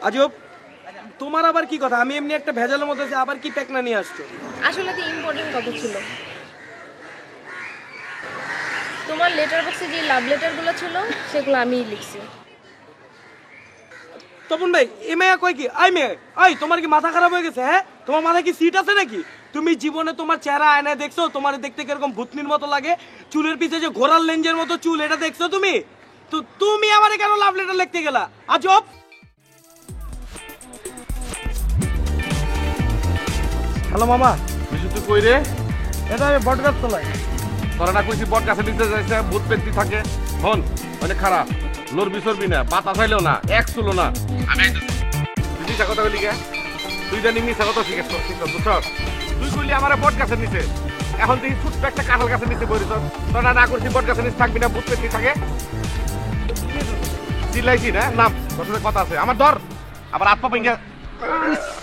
আজব, তোমার আবার কি কথা? আমি এমনি একটা ভেজালের মধ্যে আছি, আবার কি পেকনা নিয়ে আসছো? আসলে তো ইম্পর্টেন্ট কথা ছিল। তোমার লেটার বক্সে যে লাভ লেটারগুলো ছিল সেগুলো আমিই লিখছি। তপন ভাই, এ মেয়া কয় কি? আই মেয়ে, আই তোমার কি মাথা খারাপ হয়ে গেছে? হ্যাঁ, তোমার মাথায় কি সিট আছে নাকি? তুমি জীবনে তোমার চেহারা আয়নায় দেখছো? তোমার দেখতে কিরকম ভূতনির মতো লাগে? চুলের পিছে যে ঘোড়ার লেঞ্জের মতো চুল, এটা দেখছো তুমি? তো তুমি আমারে কেন লাভ লেটার লিখতে গেলা? আজব। হ্যালো মামা। বিশু তুই কই রে? এটা আমি বটগাছ তোলাই। তোরা না কইছি বট গাছে নিতে যাইছে, ভূত পেত্তি থাকে। হন অনেক খারাপ, লড়বি সরবি না, বাতা চাইলেও না, এক চুলো না। আমি তুই মিশা কথা বলি গে? তুই জানি মিশা কথা শিখেছ, বুঝছ? তুই কইলি আমার বট গাছের নিচে, এখন তুই ছোট্ট একটা কাঁঠাল গাছের নিচে বইরিস। তোরা না করছি বট গাছের নিচে থাকবি না, ভূত পেত্তি থাকে। চিল্লাইছি না, নাম তোর সাথে কথা আছে আমার। ধর আবার আত্মা ভেঙে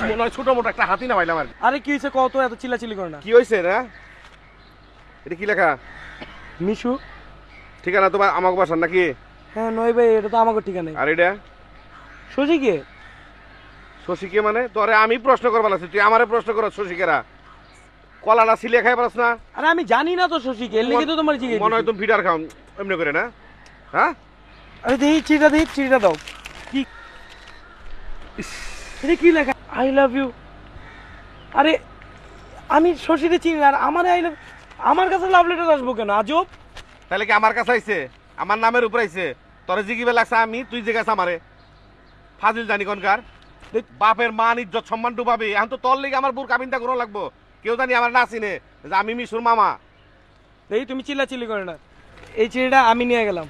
মনে হয় ছোট মোটো একটা হাতি না পাইলাম আর। আরে কি হয়েছে কত? এত চিল্লাচিল্লি করে না। কি হয়েছে না? এটা কি লেখা? মিশু। ঠিকানা তোমার আমাকে বাসার নাকি? হ্যাঁ নয় ভাই, এটা তো আমাকে ঠিকানা। আর এটা শশী কে? শশীকে মানে তোরে আমি প্রশ্ন করবার আছে, তুই আমারে প্রশ্ন কর। শশীকেরা কলাটা সিলে খাই পারস না? আরে আমি জানি না তো শশীকে, এর লেগে তো তোমার জিজ্ঞেস। মনে হয় তুমি ফিডার খাও এমনি করে না? হ্যাঁ, আরে দেখি চিঠিটা দাও। কি এটা কি লেখা? I love you. আরে আমি শশীকে চিনি না, আর আমার আই লাভ, আমার কাছে লাভ লেটার আসবো কেন? আজব। তাহলে কি আমার কাছে আইছে? আমার নামের উপর আইছে? তোরে জিগিবে লাগছে আমি, তুই জিজ্ঞাসা আমারে। ফাজিল জানি কোনকার। বাপের মান ইজ্জত সম্মান ডুবাবি। এখন তো তোর লেগে আমার বুর কাবিনটা করো লাগবো। কেউ জানি আমার না চিনে যে আমি মিশুর মামা। দেখি তুমি চিল্লাচিল্লি করে না। এই চিঠিটা আমি নিয়ে গেলাম।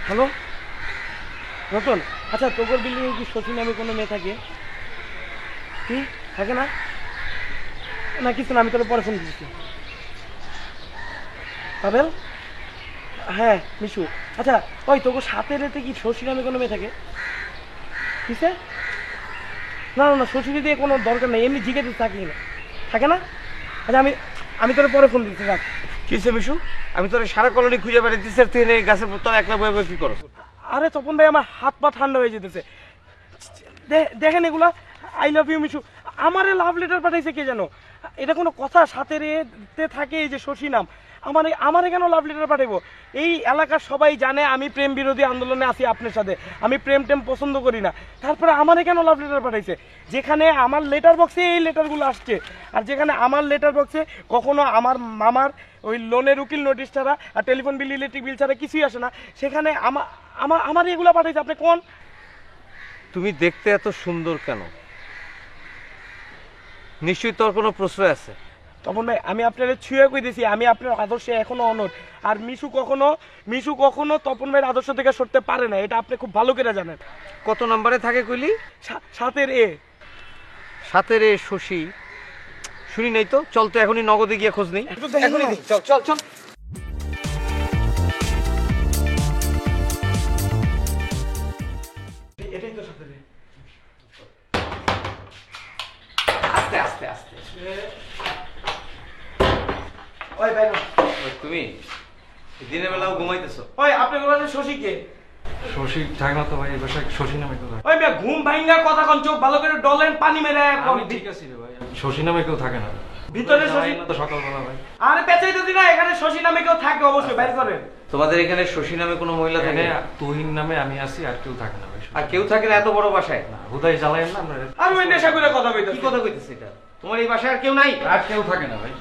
হ্যালো রতন, আচ্ছা তোর বিল্ডিং এ কি শশী নামে কোনো মেয়ে থাকে? কি থাকে না? না কিছু না, আমি তোর পরে ফোন দিচ্ছি। পাবেল? হ্যাঁ মিশু। আচ্ছা ওই তোকে সাথে রেতে কি শশী নামে কোনো মেয়ে থাকে? কিসে? না না না, শশী দিয়ে কোনো দরকার নেই, এমনি জিজ্ঞেস থাকি না, থাকে না? আচ্ছা আমি আমি তোর পরে ফোন দিচ্ছি, রাখ। কিসে মিশু? আমি তোর সারা কলোনি খুঁজে বেড়াইতেছি আর তুই এনে গাছের তোর একলা বয়ে বয়ে কি করো? আরে তপন ভাই, আমার হাত পা ঠান্ডা হয়ে যেতেছে। দেখেন এগুলা, আই লাভ ইউ মিশু। আমারে লাভ লেটার পাঠাইছে কে জানো? এটা কোনো কথা? সাথে রেতে থাকে এই যে শশী নাম, আমারে কেন লাভ লেটার পাঠাইবো? এই এলাকার সবাই জানে আমি প্রেম বিরোধী আন্দোলনে আছি আপনার সাথে, আমি প্রেম টেম পছন্দ করি না। তারপরে আমারে কেন লাভ লেটার পাঠাইছে? যেখানে আমার লেটার বক্সে এই লেটারগুলো আসছে, আর যেখানে আমার লেটার বক্সে কখনো আমার মামার ওই লোনের উকিল নোটিশ ছাড়া আর টেলিফোন বিল ইলেকট্রিক বিল ছাড়া কিছুই আসে না, সেখানে আমার এগুলো পাঠাইছে। আপনি কোন? তুমি দেখতে এত সুন্দর কেন? নিশ্চয়ই তোর কোনো প্রশ্রয় আছে। তখন ভাই আমি আপনার ছুঁয়ে কই দিছি, আমি আপনার আদর্শে এখনো অনড়। আর মিশু কখনো তপন ভাইয়ের আদর্শ থেকে সরতে পারে না, এটা আপনি খুব ভালো করে জানেন। কত নম্বরে থাকে কইলি? সাতের এ। সাতের এ শশী? শুনি নাই তো। চল তো এখনই নগদে গিয়ে খোঁজ নেই। এখনই চল চল চল। এটাই তো সাতের এ। আস্তে আস্তে আস্তে। ওই ভাই তুমি দিনের বেলাও ঘুমাইতেছো? ওই আপনি বলেন শশী কে? শশী থাকে না তো ভাই, এই বাসায় শশী নামে কেউ থাকে? ওই ভাই ঘুম ভাঙ্গা কথা কন, চোখ ভালো করে ডলেন, পানি মেরে আমি ঠিক আছি রে ভাই, শশী নামে কেউ থাকে না ভিতরে। শশী না তো সকালবেলা ভাই। আরে পেঁচাইতেছি না, এখানে শশী নামে কেউ থাকে অবশ্যই, বাইর করেন। তোমাদের এখানে শশী নামে কোনো মহিলা থাকে? এখানে তুহিন নামে আমি আছি, আর কেউ থাকে না ভাই। আর কেউ থাকে না এত বড় বাসায়? না, হুদাই জ্বালায়েন না আমরা। আর ওই নেশা করে কথা কি কইতেছি। কথা কইতেছে এটা? তোমার এই বাসায় আর কেউ নাই? আর কেউ থাকে না ভাই।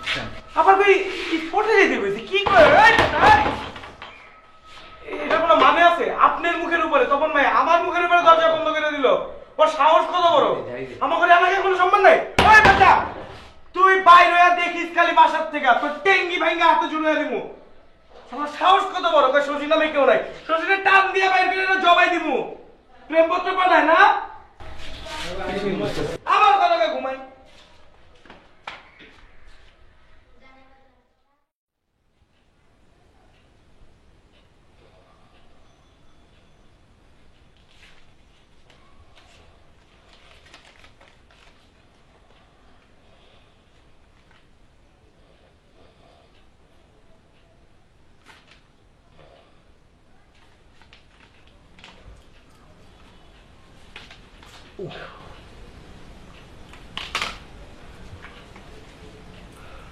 আবার কই স্পটে যেতে কইছি কি করে? এটা কোনো মানে আছে? আপনার মুখের উপরে তপন ভাই আমার মুখের উপরে দরজা বন্ধ করে দিল। ওর সাহস কত বড়! আমাকে এলাকায় কোনো সম্মান নাই। ওই বাচ্চা, তুই বাইরে হইয়া দেখিস খালি বাসার থেকে, তোর টেঙ্গি ভাঙ্গা হাতে জুড়ে দিমু। আমার সাহস কত বড়! কই শশী নামে কেউ নাই, শশীরে টান দিয়ে বাইর করে জবাই দিমু। প্রেমপত্র পাঠায় না আমার কথাকে ঘুমাই।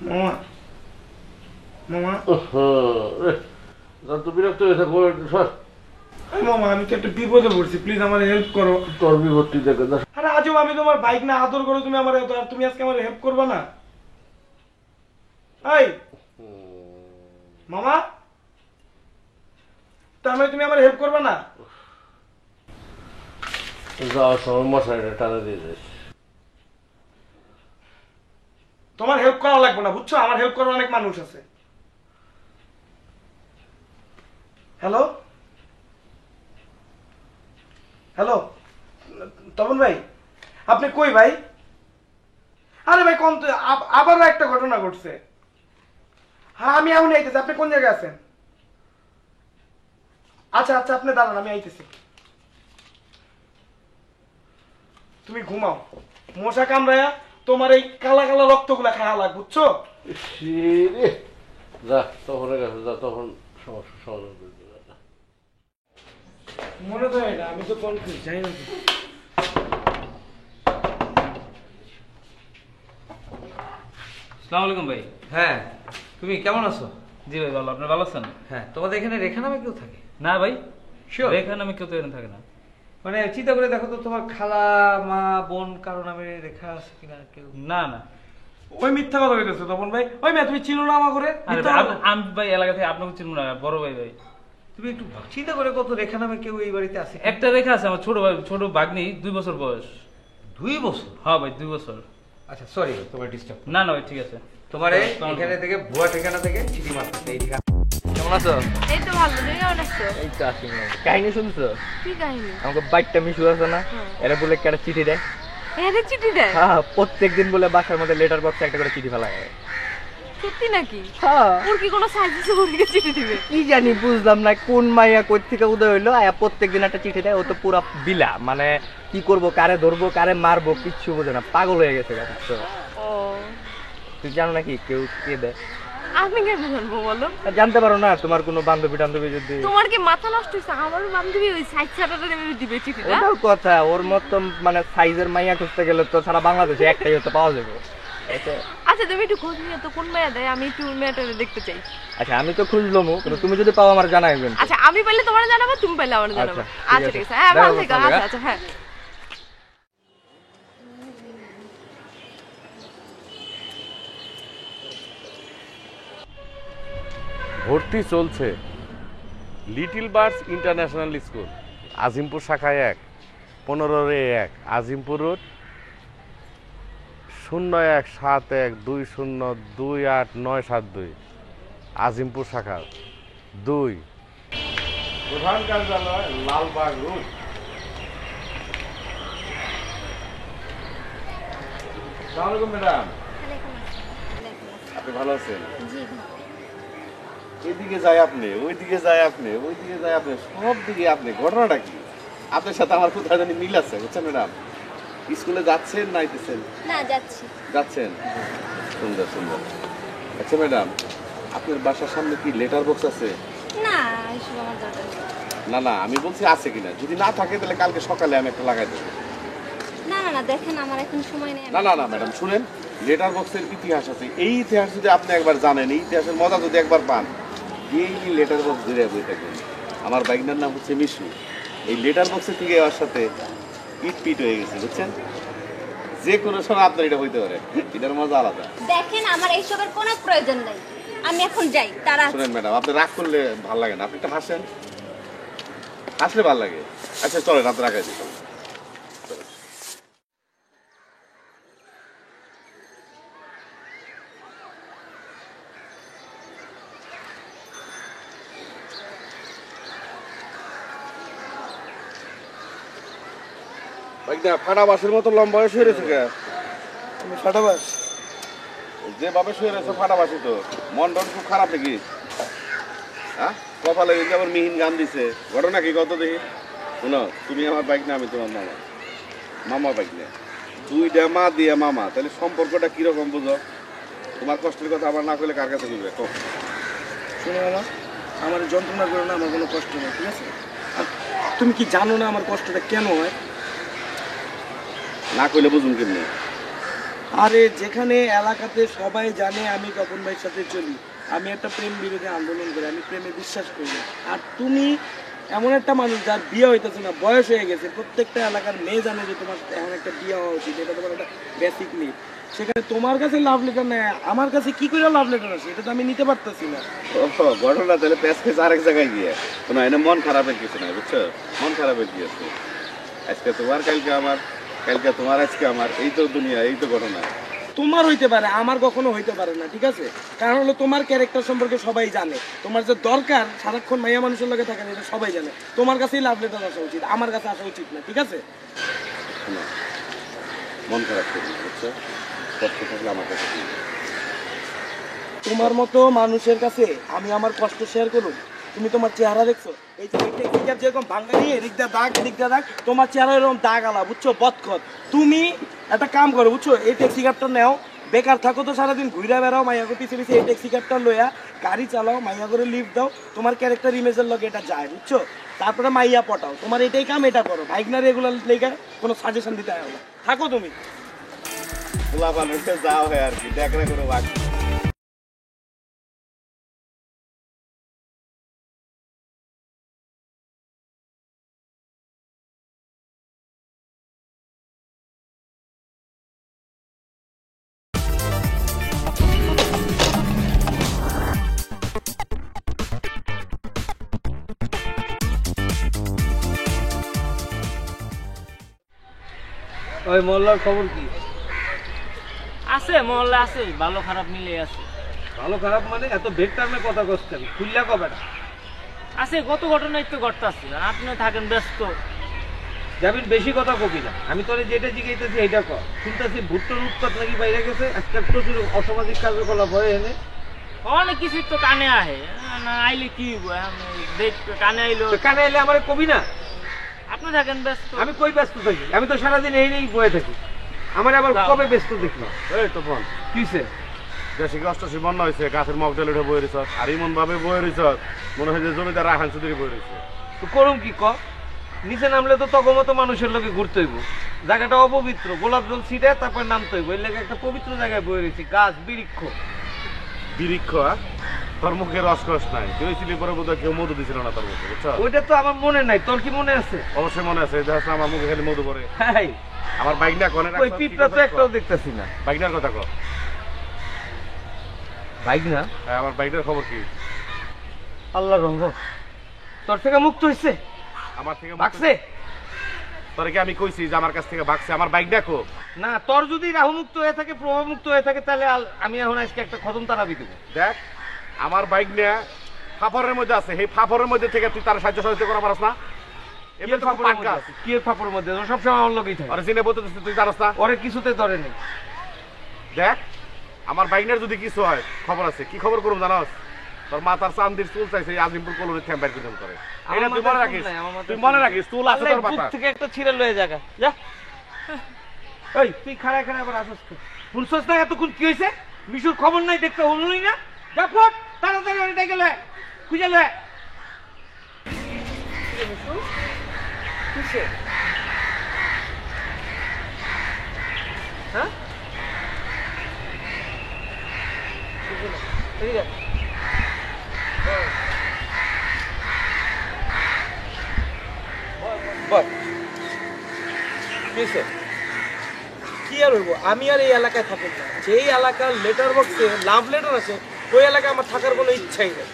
মামা মামা তো বিরক্ত হয়েছে সর এই মামা আমি তো একটা বিপদে পড়ছি, প্লিজ আমার হেল্প করো। তোর বিপত্তি দেখে আরে আজও আমি তোমার বাইক না আদর করো তুমি আমার এত, আর তুমি আজকে আমার হেল্প করবা না? এই মামা, তার মানে তুমি আমার হেল্প করবা না? যাওয়ার সময় মশারিটা টানা দিয়ে যাস। তোমার হেল্প করা লাগবে না, বুঝছো? আমার হেল্প করার অনেক মানুষ আছে। হ্যালো হ্যালো, তপন ভাই, আপনি কই ভাই? আরে ভাই কোন, আবারও একটা ঘটনা ঘটছে। হ্যাঁ আমি এমন আইতেছি, আপনি কোন জায়গায় আছেন? আচ্ছা আচ্ছা আপনি দাঁড়ান, আমি আইতেছি। তুমি ঘুমাও, মশা কামড়ায়া তোমার এই কালা কালা রক্তগুলা খাওয়া লাগ, বুঝছো? যা তখন গেছে, যা তখন সমস্যা সমাধান করে দেবে। মনে তো এটা, আমি তো কনফিউজ, জানি না তো। আসসালামু আলাইকুম ভাই। হ্যাঁ, তুমি কেমন আছো? জি ভাই ভালো, আপনি ভালো আছেন? হ্যাঁ, তোমাদের এখানে রেখা নামে কেউ থাকে? না ভাই, Sure? রেখা নামে কেউ তো এখানে থাকে না। মানে চিন্তা করে দেখো তো, তোমার খালা, মা, বোন কারো নামে রেখা আছে কিনা কেউ? না না। ওই মিথ্যা কথা কইতেছো তপন ভাই। ওই মেয়ে তুমি চিনো না আমার করে? আরে ভাই, আমি ভাই এলাকা থেকে আপনাকে চিনব না, বড় ভাই ভাই। তুমি একটু চিন্তা করে কত রেখা নামে কেউ এই বাড়িতে আছে? একটা রেখা আছে, আমার ছোট ভাই, ছোট ভাগ্নি, 2 বছর বয়স। 2 বছর? হ্যাঁ ভাই 2 বছর। আচ্ছা সরি, তোমার ডিস্টার্ব। না না ভাই ঠিক আছে। তোমার এখানে থেকে ভুয়া ঠিকানা থেকে চিঠি মারতেছে এই ঠিকানা। কেমন আছো? এই তো ভালো, তুমি কেমন আছো? এই তো আসি না। কাহিনী শুনছো? কি কাহিনী? আমাকে বাইকটা মিশু আছে না, এরা বলে একটা চিঠি দেয়। এদের চিঠি দেয়? হ্যাঁ, প্রত্যেকদিন বলে বাসার মধ্যে লেটার বক্সে একটা করে চিঠি ফেলায়। সত্যি নাকি? হ্যাঁ, ওর কি কোনো সাইজ আছে ওর কি চিঠি দিবে? কি জানি বুঝলাম না কোন মাইয়া কই থেকে উদয় হইলো, আয়া প্রত্যেকদিন একটা চিঠি দেয়। ও তো পুরা বিলা, মানে কি করব, কারে ধরবো কারে মারবো কিচ্ছু বোঝে না, পাগল হয়ে গেছে গা। বুঝছো? ও, তুই জানো নাকি কেউ কে দেয়? আমি কেমন জানবো বলো? আর জানতে পারো না তোমার কোনো বান্ধবী টান্ধবী যদি? তোমার কি মাথা নষ্ট হয়েছে? আমার বান্ধবী ওই সাইজ ছাড়াটা দিবে চিঠিটা? ওটাও কথা, ওর মতো মানে সাইজের মাইয়া খুঁজতে গেলে তো সারা বাংলাদেশে একটাই হতে পাওয়া যাবে। আচ্ছা তুমি একটু খোঁজ নিয়ে তো কোন মেয়ে দেয়, আমি একটু মেয়েটা দেখতে চাই। আচ্ছা আমি তো খুঁজলাম, কিন্তু তুমি যদি পাও আমার জানাইবেন। আচ্ছা আমি পাইলে তোমার জানাবো, তুমি পাইলে আমার জানাবো। আচ্ছা, আচ্ছা ঠিক ঠিক আছে। আছে, হ্যাঁ ভালো দেখো থেকো। তাহলে, আচ্ছা আচ্ছা হ্যাঁ। ভর্তি চলছে little birds international school, Azimpur শাখায় 1, 15-1 আজিমপুর রোড, 0171202892 আজিমপুর শাখা 2, প্রধান কার্যালয় লালবাগ রোড। আসসালামু আলাইকুম ম্যাডাম, আপনি ভালো আছেন? এদিকে যায় আপনি, ওইদিকে যায় আপনি, ওইদিকে যায় আপনি, সব দিকে আপনি। ঘটনাটা কি? আপনার সাথে আমার কোথায় জানি মিল আছে, বুঝছেন ম্যাডাম? স্কুলে যাচ্ছেন না আইতেছেন? না যাচ্ছি। যাচ্ছেন, সুন্দর সুন্দর। আচ্ছা ম্যাডাম, আপনার বাসার সামনে কি লেটার বক্স আছে? না এসব আমার দরকার নেই। না না, আমি বলছি আছে কিনা। যদি না থাকে তাহলে কালকে সকালে আমি একটা লাগাই দেবো। না না না, দেখেন আমার এখন সময় নেই। না না না ম্যাডাম, শুনেন, লেটার বক্সের ইতিহাস আছে। এই ইতিহাস যদি আপনি একবার জানেন, এই ইতিহাসের মজা যদি একবার পান, এই লেটার বক্স ধরে বই থাকবেন। আমার বাইকটার নাম হচ্ছে মিশু। এই লেটার বক্সের থেকে আমার সাথে পিট হয়ে গেছে, বুঝছেন? যে কোনো সময় আপনার এটা হইতে পারে, এটার মজা আলাদা। দেখেন আমার এইসবের কোনো প্রয়োজন নাই, আমি এখন যাই। তারা শুনেন ম্যাডাম, আপনি রাগ করলে ভালো লাগে না, আপনি একটা হাসেন, হাসলে ভালো লাগে। আচ্ছা চলেন, আপনি রাখাই দিন। ফাটা বাসের মতো লম্বা হয়ে শুয়ে রয়েছে। ফাটা বাস? যেভাবে শুয়ে রয়েছে ফাটা বাসি তো। মন টন খুব খারাপ নাকি? হ্যাঁ, কপালে কিন্তু আবার মিহিন গান দিছে। ঘটনা কি কত দেখি? শোনো, তুমি আমার বাইক না, আমি তোমার মামা। মামা বাইক না, 2টা মা দিয়ে মামা, তাহলে সম্পর্কটা কিরকম বুঝো? তোমার কষ্টের কথা আমার না করলে কার কাছে বুঝবে? শোনো মামা, আমার যন্ত্রণা করো না, আমার কোনো কষ্ট নেই, ঠিক আছে? আর তুমি কি জানো না আমার কষ্টটা কেন হয়? না কইলে বুঝুন কেমনি? আরে যেখানে এলাকাতে সবাই জানে আমি তপন ভাইয়ের সাথে চলি, আমি একটা প্রেম বিরোধী আন্দোলন করি, আমি প্রেমে বিশ্বাস করি না। আর তুমি এমন একটা মানুষ যার বিয়ে হইতেছে না, বয়স হয়ে গেছে, প্রত্যেকটা এলাকার মেয়ে জানে যে তোমার এখন একটা বিয়ে হওয়া উচিত, এটা তোমার একটা বেসিক নিড। সেখানে তোমার কাছে লাভ লেটার নেয়, আমার কাছে কি করে লাভ লেটার আছে, এটা তো আমি নিতে পারতেছি না। ঘটনা তাহলে প্যাস খেয়েছে আরেক জায়গায় গিয়ে, কোনো এনে মন খারাপের কিছু নাই, বুঝছো? মন খারাপের কি আছে? আজকে তোমার, কালকে আমার, কালকে তোমার, আজকে আমার, এই তো দুনিয়া, এই তো ঘটনা। তোমার হইতে পারে, আমার কখনো হইতে পারে না, ঠিক আছে? কারণ হলো তোমার ক্যারেক্টার সম্পর্কে সবাই জানে, তোমার যে দরকার সারাক্ষণ মাইয়া মানুষের লগে থাকেন এটা সবাই জানে। তোমার কাছেই লাভ লেটার আসা উচিত, আমার কাছে আসা উচিত না, ঠিক আছে? শোনো, মন খারাপ করবি, বুঝছো? কষ্ট থাকলে আমার কাছে দিও। তোমার মতো মানুষের কাছে আমি আমার কষ্ট শেয়ার করুন? তুমি তোমার চেহারা দেখছো, এই যে টেকনিক্যাল যেরকম ভাঙ্গা নিয়ে এদিক দিয়ে দাগ এদিক দিয়ে দাগ, তোমার চেহারা এরকম দাগ আলা, বুঝছো? বদখত। তুমি একটা কাম করো, বুঝছো? এই ট্যাক্সি কার্ডটা নেও, বেকার থাকো তো সারাদিন ঘুরে বেড়াও মাইয়াকে পিছিয়ে পিছিয়ে, এই ট্যাক্সি কার্ডটা লইয়া গাড়ি চালাও, মাইয়া করে লিফট দাও, তোমার ক্যারেক্টার ইমেজের লগে এটা যায়, বুঝছো? তারপরে মাইয়া পটাও, তোমার এটাই কাম, এটা করো। ভাইগনার এগুলো লেগে কোনো সাজেশন দিতে হয় না, থাকো তুমি। খোলা মানুষে যাও হয় আর কি, দেখলে কোনো বাকি। ওই মোল্লার খবর কি? আছে মহল্লা আছে, ভালো খারাপ মিলে আছে। ভালো খারাপ মানে এত বেগ টার্মে কথা কচ্ছেন, খুললা কবে না? আছে, কত ঘটনাই তো ঘটতেছে, আপনি থাকেন ব্যস্ত। যাবেন বেশি কথা কবি না, আমি তোরে যেটা জিজ্ঞাসা এইটা কর। শুনতেছি ভুট্টোর উৎপাত নাকি বাইরে গেছে, আজকাল প্রচুর অসামাজিক কার্যকলাপ হয় এনে। অনেক কিছু তো কানে আহে, না আইলে কি হইব, দেখ কানে আইলো। কানে এলে আমার কবি না? আপনি থাকেন ব্যস্ত। আমি কই ব্যস্ত থাকি? আমি তো সারাদিন এই নিয়েই বয়ে থাকি, আমার আবার কবে ব্যস্ত দেখলো? এই তো বোন, কিসে? দেশে কি অষ্টাশি বন্যা হয়েছে, গাছের মগডাল উঠে বয়ে রয়েছ, আর এমন ভাবে বয়ে রয়েছ মনে হয় যে জমিদার রাখান চৌধুরী বয়ে রয়েছে। তো করুম কি ক? নিচে নামলে তো তগমতো মানুষের লোকে ঘুরতে হইব, জায়গাটা অপবিত্র, গোলাপ জল ছিটে তারপর নামতে হইব। এর লাগে একটা পবিত্র জায়গায় বয়ে রয়েছি, গাছ বৃক্ষ। বিরিক্ষ, তোর মুখে রসকস নাই, তুই ছিলি পরে বোধহয় কেউ মধু দিছিল না তোর মুখে, বুঝছো? ওইটা তো আমার মনে নাই, তোর কি মনে আছে? অবশ্যই মনে আছে, যে আমার মুখে খালি মধু পরে। হ্যাঁ, আমার বাইক না কনে ওই পিঁপড়া তো একটাও দেখতেছি না। বাইকটার কথা কর। বাইক না? হ্যাঁ, আমার বাইকটার খবর কি? আল্লাহ রঙ্গ, তোর থেকে মুক্ত হইছে? আমার থেকে বাকছে? তোরে কি আমি কইছি যে আমার কাছ থেকে বাকছে? আমার বাইক দেখো না, তোর যদি রাহু মুক্ত হয়ে থাকে, প্রভাব মুক্ত হয়ে থাকে, তাহলে আমি এখন আজকে একটা খতম তারাবি দেবো। দেখ, আমার বাইক নিয়ে ফাফরের মধ্যে আছে, এই ফাফরের মধ্যে থেকে তুই তার সাহায্য সহযোগিতা করা পারস না? এমনি তো ফাপড়ের পাক্কা। মধ্যে আছে? কি এর ফাপড়ের মধ্যে? ও সবসময় আমার লগেই থাকে। আরে চিনে বলতে তুই জানোস না? ওরে কিছুতে ধরে নেই। দেখ, আমার বাইকনের যদি কিছু হয় খবর আছে। কি খবর করুম জানোস? তোর মাথার চান্দির চুল চাইছে আজিমপুর কলোনি থ্যাম্পার কিরম করে। এটা তুই মনে রাখিস, তুই মনে রাখিস, চুল আছে তোর মাথা থেকে একটা ছিঁড়ে লয়ে জায়গা যা। এই তুই খাড়ায় খাড়ায় আবার আসস তো? শুনছস না এতক্ষণ কি হয়েছে? মিশুর খবর নাই, দেখতে হলোই না। যা ফট, তাড়াতাড়ি ওইটা গেলে খুঁজে লে। কিসে? হ্যাঁ, কি আর হইব, আমি আর এই এলাকায় থাকি না। যেই এলাকার লেটার বক্সে লাভ লেটার আছে ওই এলাকায় আমার থাকার কোনো ইচ্ছাই নেই।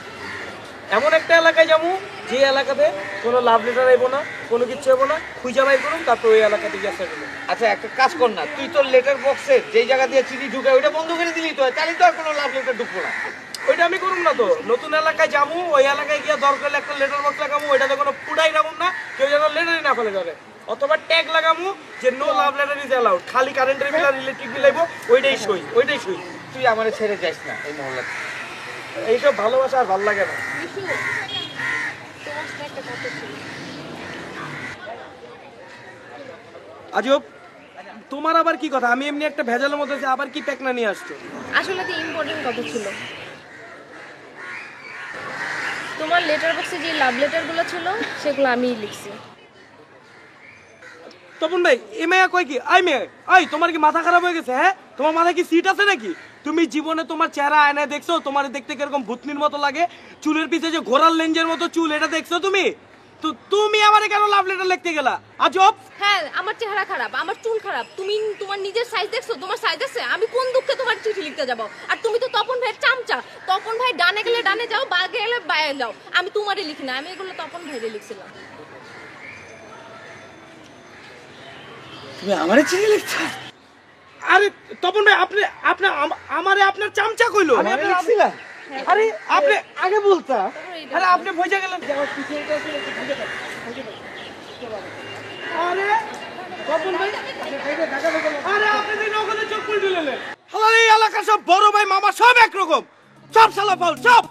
এমন একটা এলাকায় যাবো যে এলাকাতে কোনো লাভ লেটার আইব না, কোনো কিছু আইব না, খুঁজা বাই করুন, তারপর ওই এলাকাতে গিয়ে আসা। আচ্ছা একটা কাজ কর না, তুই তোর লেটার বক্সের যেই জায়গা দিয়ে চিঠি ঢুকে ওইটা বন্ধ করে দিলি তো, তাহলে তো আর কোনো লাভ লেটার ঢুকবো না। ওইটা আমি করুম না তো। নতুন এলাকায় যাবো, ওই এলাকায় গিয়ে দরকার একটা লেটার বক্স লাগাবো, ওইটাতে কোনো ফুটাই রাখুন না, কেউ যেন লেটারই না ফেলে ধরে। অথবা ট্যাগ লাগাবো যে no love letter is allowed, খালি কারেন্টের বিল আর ইলেকট্রিক বিল আইব, ওইটাই সই, ওইটাই সই। তুই আমারে ছেড়ে যাস না এই মহল্লাতে। এইসব ভালোবাসা আর ভালো লাগে না। বিশু, তোমার সাথে একটা কথা ছিল। আজব, তোমার আবার কি কথা? আমি এমনি একটা ভেজালের মধ্যে আছি, আবার কি প্যাকনা নিয়ে আসছো? আসলে তো ইম্পর্টেন্ট কথা ছিল। তোমার লেটার বক্সে যে লাভ লেটারগুলো ছিল সেগুলো আমিই লিখছি। তপন ভাই এ মেয়ে কয় কি আই মেয়ে আই তোমার কি মাথা খারাপ হয়ে গেছে হ্যাঁ তোমার মাথায় কি সিট আছে নাকি তুমি জীবনে তোমার চেহারা আয়নায় দেখছো তোমার দেখতে কিরকম ভূতনির মতো লাগে চুলের পিছে যে ঘোড়ার লেঞ্জের মতো চুল এটা দেখছো তুমি তো তুমি আমারে কেন লাভ লেটার লিখতে গেলা আজব হ্যাঁ আমার চেহারা খারাপ আমার চুল খারাপ তুমি তোমার নিজের সাইজ দেখছো তোমার সাইজ আছে আমি কোন দুঃখে তোমার চিঠি লিখতে যাব আর তুমি তো তপন ভাইয়ের চামচা তপন ভাই ডানে গেলে ডানে যাও বাগে গেলে বায়ে যাও আমি তোমারে লিখি না আমি এগুলো তপন ভাইরে লিখছিলাম তুমি আমারে চিঠি লিখছো আরে তপন ভাই আপনি আপনি আমারে আপনার চামচা কইলো আমি আপনি লিখছিলাম আরে আপনি আগে বলতা আরে আপনি ভইজা গেলেন যাওয়ার পিছে এটা ছিল আরে তপন ভাই আরে আপনি তো নগদে চোখ খুলে দিলেন হালার এই এলাকার সব বড় ভাই মামা সব একরকম সব শালা ফাউল সব